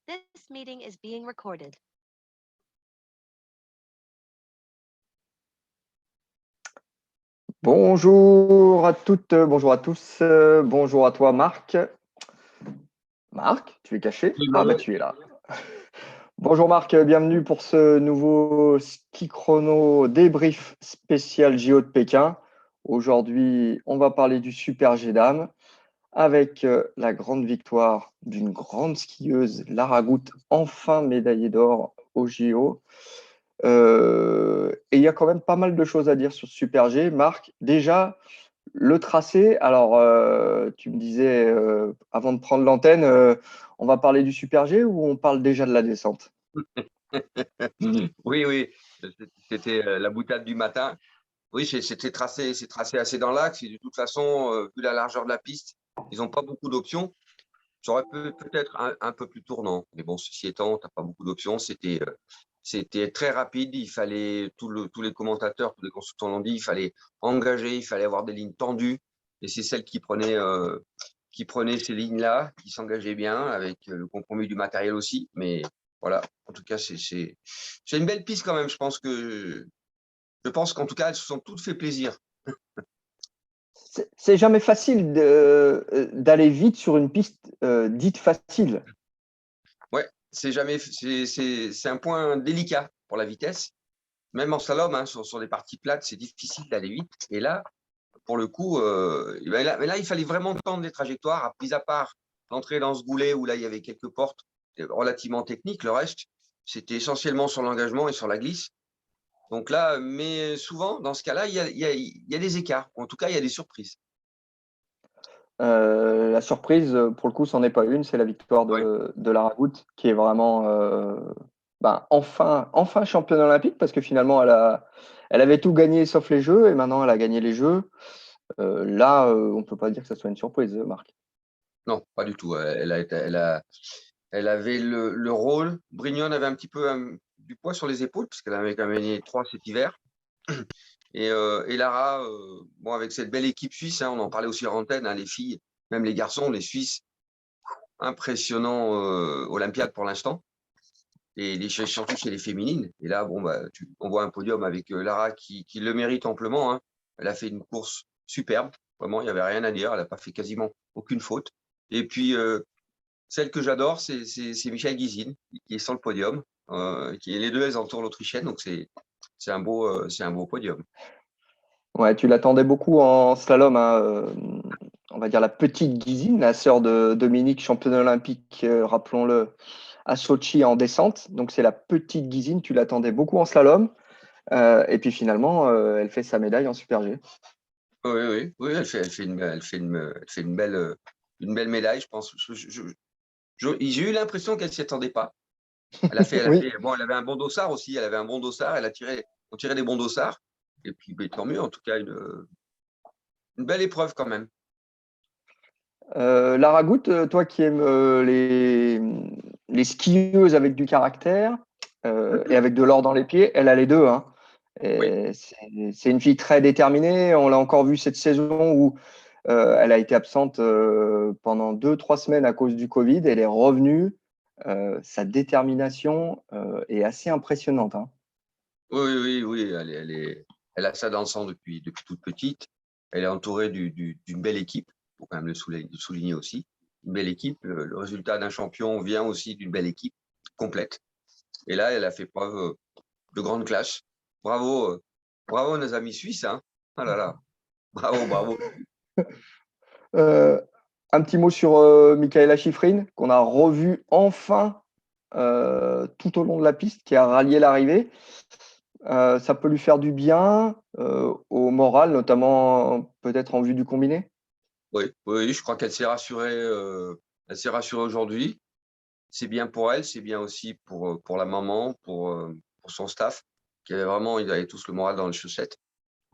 This meeting is being recorded. Bonjour à toutes, bonjour à tous, bonjour à toi Marc. Marc, tu es caché? Oui, Ah bah tu es là. Bonjour Marc, bienvenue pour ce nouveau ski chrono débrief spécial JO de Pékin. Aujourd'hui, on va parler du Super G dames avec la grande victoire d'une grande skieuse, Lara Gut, enfin médaillée d'or au JO. Et il y a quand même pas mal de choses à dire sur ce Super G. Marc, déjà, le tracé, alors tu me disais avant de prendre l'antenne, on va parler du Super G ou on parle déjà de la descente? Oui, c'était la boutade du matin. Oui, c'est tracé assez dans l'axe. Et de toute façon, vu la largeur de la piste, ils n'ont pas beaucoup d'options. J'aurais peut-être un peu plus tournant. Mais bon, ceci étant, tu n'as pas beaucoup d'options. C'était très rapide. Il fallait, tous les commentateurs, tous les consultants l'ont dit, il fallait engager, il fallait avoir des lignes tendues. Et c'est celle qui prenait ces lignes-là, qui s'engageaient bien avec le compromis du matériel aussi. Mais voilà, en tout cas, c'est une belle piste quand même. Je pense qu'en tout cas, elles se sont toutes fait plaisir. C'est jamais facile d'aller vite sur une piste dite facile. Ouais, c'est un point délicat pour la vitesse. Même en slalom, hein, sur des parties plates, c'est difficile d'aller vite. Et là, pour le coup, mais là, il fallait vraiment tendre les trajectoires, mis à part l'entrée dans ce goulet où là, il y avait quelques portes relativement techniques. Le reste, c'était essentiellement sur l'engagement et sur la glisse. Donc là, mais souvent, dans ce cas-là, il y a des écarts. En tout cas, il y a des surprises. La surprise, pour le coup, c'en est pas une, c'est la victoire Oui, de Lara Gut, qui est vraiment enfin championne olympique, parce que finalement, elle avait tout gagné sauf les Jeux, et maintenant elle a gagné les Jeux. Là, on peut pas dire que ça soit une surprise, Marc. non, pas du tout. Elle avait le rôle. Brignone avait un petit peu du poids sur les épaules, puisqu'elle avait quand même gagné 3 cet hiver. Et Lara, bon, avec cette belle équipe suisse, hein, on en parlait aussi en antenne, hein, les filles, même les garçons, les Suisses, impressionnants Olympiades pour l'instant. Et surtout chez les féminines. Et là, bon, bah, on voit un podium avec Lara qui le mérite amplement, hein. Elle a fait une course superbe. Vraiment, il n'y avait rien à dire. Elle n'a pas fait quasiment aucune faute. Et puis, celle que j'adore, c'est Michael Guizine, qui est sur le podium. Les deux, elles entourent l'Autrichienne. Donc, c'est un beau podium. Ouais, tu l'attendais beaucoup en slalom, hein, on va dire la petite Guisine, la sœur de Dominique, championne olympique, rappelons-le, à Sochi en descente. Donc c'est la petite Guisine, tu l'attendais beaucoup en slalom. Et puis finalement, elle fait sa médaille en Super G. Oui, elle fait une belle médaille, je pense. J'ai eu l'impression qu'elle s'y attendait pas. Oui. Bon, elle avait un bon dossard aussi. Elle avait un bon dossard. On tirait des bons dossards. Et puis, ben, tant mieux. En tout cas, une belle épreuve quand même. Lara Gut, toi qui aimes les skieuses avec du caractère et avec de l'or dans les pieds, elle a les deux, hein. Oui, Et c'est une fille très déterminée. On l'a encore vu cette saison où elle a été absente pendant 2-3 semaines à cause du Covid. Elle est revenue. Sa détermination est assez impressionnante, hein. oui. Elle a ça dans le sang depuis toute petite. Elle est entourée d'une belle équipe. Il faut quand même le souligner aussi. Une belle équipe. Le résultat d'un champion vient aussi d'une belle équipe complète. Et là, elle a fait preuve de grande classe. Bravo nos amis suisses, hein. Ah là là, bravo. Euh, un petit mot sur Michaela Schifrin, qu'on a revu enfin tout au long de la piste, qui a rallié l'arrivée. Ça peut lui faire du bien au moral, notamment peut-être en vue du combiné. Oui, je crois qu'elle s'est rassurée. Elle s'est rassurée aujourd'hui. C'est bien pour elle, c'est bien aussi pour la maman, pour son staff, ils avaient tous le moral dans les chaussettes.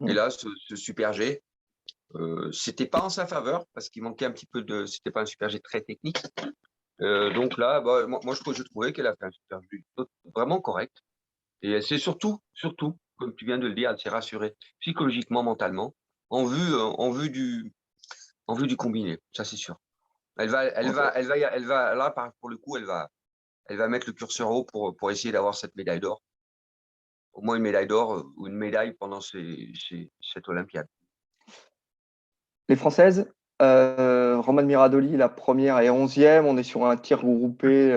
Et Mm. là, ce Super G, c'était pas en sa faveur parce qu'il manquait un petit peu c'était pas un Super G très technique. Donc là, bah, moi, je trouvais qu'elle a fait un Super G vraiment correct. Et elle s'est surtout, comme tu viens de le dire, elle s'est rassurée psychologiquement, mentalement, en vue, euh, en vue du, en vue du combiné. Ça, c'est sûr. Elle va, là, pour le coup, elle va mettre le curseur haut pour essayer d'avoir cette médaille d'or. Au moins une médaille d'or ou une médaille pendant cette Olympiade. Les Françaises, Romane Miradoli, la première et 11e. On est sur un tir groupé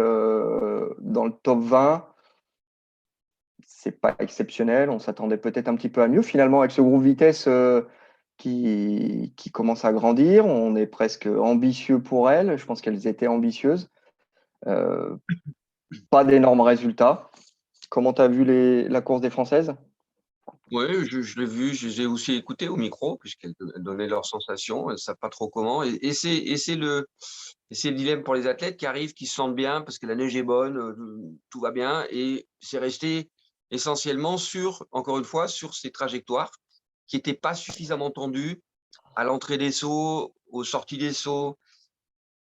dans le top 20. C'est pas exceptionnel. On s'attendait peut-être un petit peu à mieux. Finalement, avec ce groupe vitesse qui commence à grandir, on est presque ambitieux pour elles. Je pense qu'elles étaient ambitieuses. Pas d'énormes résultats. Comment tu as vu la course des Françaises? Oui, je l'ai vu, je les ai aussi écoutés au micro, puisqu'elles donnaient leurs sensations, elles ne savent pas trop comment. Et c'est le dilemme pour les athlètes qui arrivent, qui se sentent bien, parce que la neige est bonne, tout va bien. Et c'est resté essentiellement encore une fois, sur ces trajectoires qui n'étaient pas suffisamment tendues à l'entrée des sauts, aux sorties des sauts.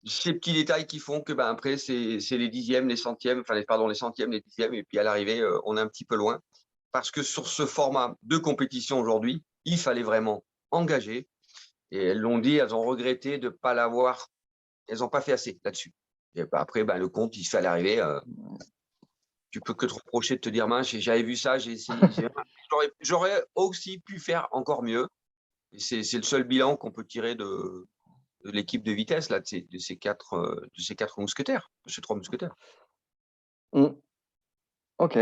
Ces petits détails qui font que après, c'est les dixièmes, les centièmes, les centièmes, les dixièmes, et puis à l'arrivée, on est un petit peu loin. Parce que sur ce format de compétition aujourd'hui, il fallait vraiment engager. Et elles l'ont dit, elles ont regretté de ne pas l'avoir. Elles n'ont pas fait assez là-dessus. Et après, le compte, il se fait à l'arrivée. Tu peux que te reprocher de te dire, mince, j'avais vu ça, j'ai essayé. J'aurais aussi pu faire encore mieux. C'est le seul bilan qu'on peut tirer de l'équipe de vitesse là, de ces quatre mousquetaires, de ces trois mousquetaires. Ok.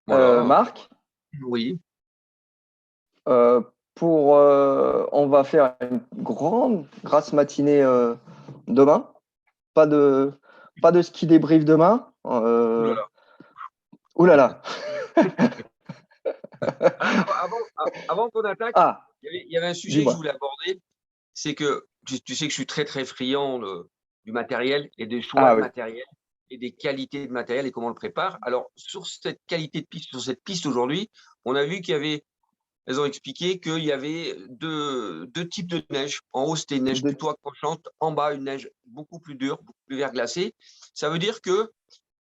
Voilà. Marc, Oui. on va faire une grande grasse matinée demain. Pas de ski débrief demain. Ouh là là. Avant qu'on attaque, Ah, il y avait un sujet que je dis-moi. voulais aborder. C'est que tu sais que je suis très, très friand du matériel et des choix Ah de oui. matériel et des qualités de matériel et comment on le prépare. Alors, sur cette qualité de piste, sur cette piste aujourd'hui, on a vu elles ont expliqué qu'il y avait deux types de neige. En haut, c'était une neige plutôt accrochante. En bas, une neige beaucoup plus dure, beaucoup plus verglacée. Ça veut dire que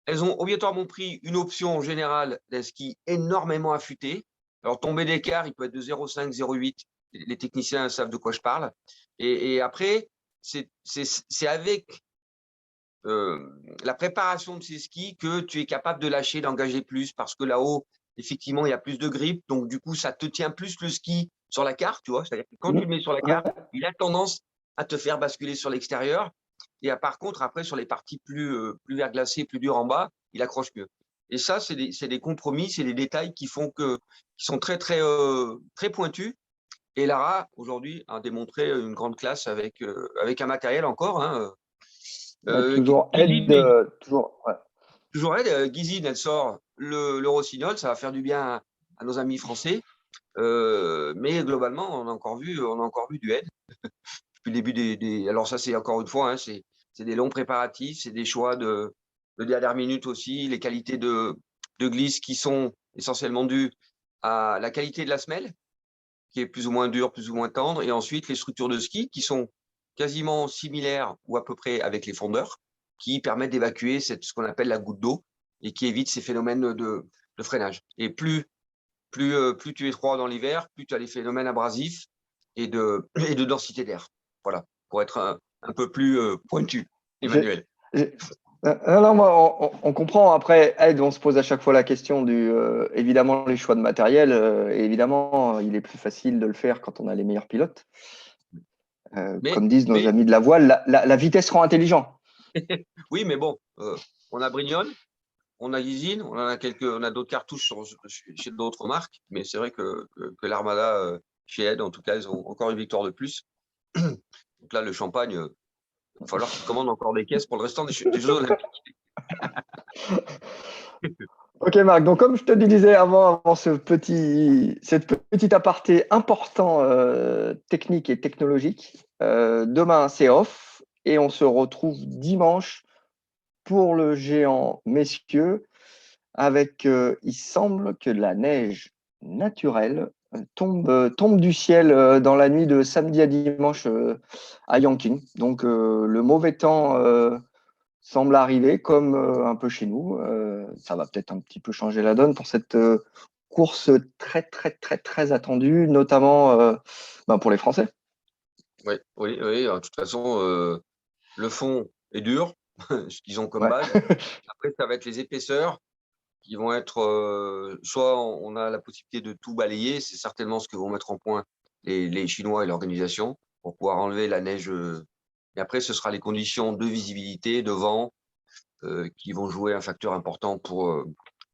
elles ont obligatoirement pris une option en général d'un ski énormément affûté. Alors, tomber d'écart, il peut être de 0,5, 0,8. Les techniciens savent de quoi je parle. Et après, c'est avec la préparation de ces skis que tu es capable de lâcher, d'engager plus, parce que là-haut, effectivement, il y a plus de grip. Donc, du coup, ça te tient plus le ski sur la carte, tu vois. C'est-à-dire que quand tu le mets sur la carte, il a tendance à te faire basculer sur l'extérieur. Et par contre, après, sur les parties plus verglacées, plus dures en bas, il accroche mieux. Et ça, c'est des compromis, c'est des détails qui sont très, très, très pointus. Et Lara, aujourd'hui, a démontré une grande classe avec un matériel encore. Toujours aide. Ouais. Toujours elle. Guizine, elle sort le Rossignol, ça va faire du bien à nos amis français. Mais globalement, on a encore vu du aide. Depuis le début alors ça, c'est encore une fois, c'est des longs préparatifs, c'est des choix de dernière minute aussi, les qualités de glisse qui sont essentiellement dues à la qualité de la semelle, qui est plus ou moins dure, plus ou moins tendre, et ensuite les structures de ski qui sont quasiment similaires ou à peu près avec les fondeurs, qui permettent d'évacuer ce qu'on appelle la goutte d'eau et qui évite ces phénomènes de freinage. Et plus tu es froid dans l'hiver, plus tu as les phénomènes abrasifs et de densité d'air. Voilà, pour être un peu plus pointu, Emmanuel. Non, on comprend. Après, Ed, on se pose à chaque fois la question évidemment, les choix de matériel. Évidemment, il est plus facile de le faire quand on a les meilleurs pilotes. Comme disent nos amis de la voile, la vitesse rend intelligent. Oui, mais bon, on a Brignol, on a Guizine, on a d'autres cartouches chez d'autres marques, mais c'est vrai que l'Armada, chez Ed, en tout cas, ils ont encore une victoire de plus. Donc là, le champagne, il va falloir qu'ils commandent encore des caisses pour le restant des Jeux Olympiques. Ok Marc, donc comme je te disais avant cette petite aparté important technique et technologique, demain c'est off et on se retrouve dimanche pour le géant messieurs avec, il semble que la neige naturelle tombe du ciel dans la nuit de samedi à dimanche à Yanqing. Donc le mauvais temps semble arriver comme un peu chez nous. Ça va peut-être un petit peu changer la donne pour cette course très, très, très, très attendue, notamment pour les Français. Oui. De toute façon, le fond est dur. ce qu'ils ont comme Ouais. base. Après, ça va être les épaisseurs qui vont être, soit on a la possibilité de tout balayer, c'est certainement ce que vont mettre en point les Chinois et l'organisation pour pouvoir enlever la neige. Et après, ce sera les conditions de visibilité, de vent, qui vont jouer un facteur important pour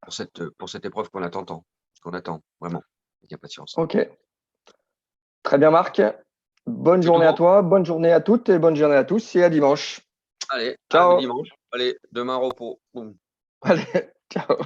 cette épreuve qu'on attend vraiment, avec impatience. Ok. Très bien, Marc. Bonne C'est journée tout à bon. toi, bonne journée à toutes et bonne journée à tous. Et à dimanche. Allez, à Ciao. dimanche. Allez, demain repos. Boum. Allez, ciao.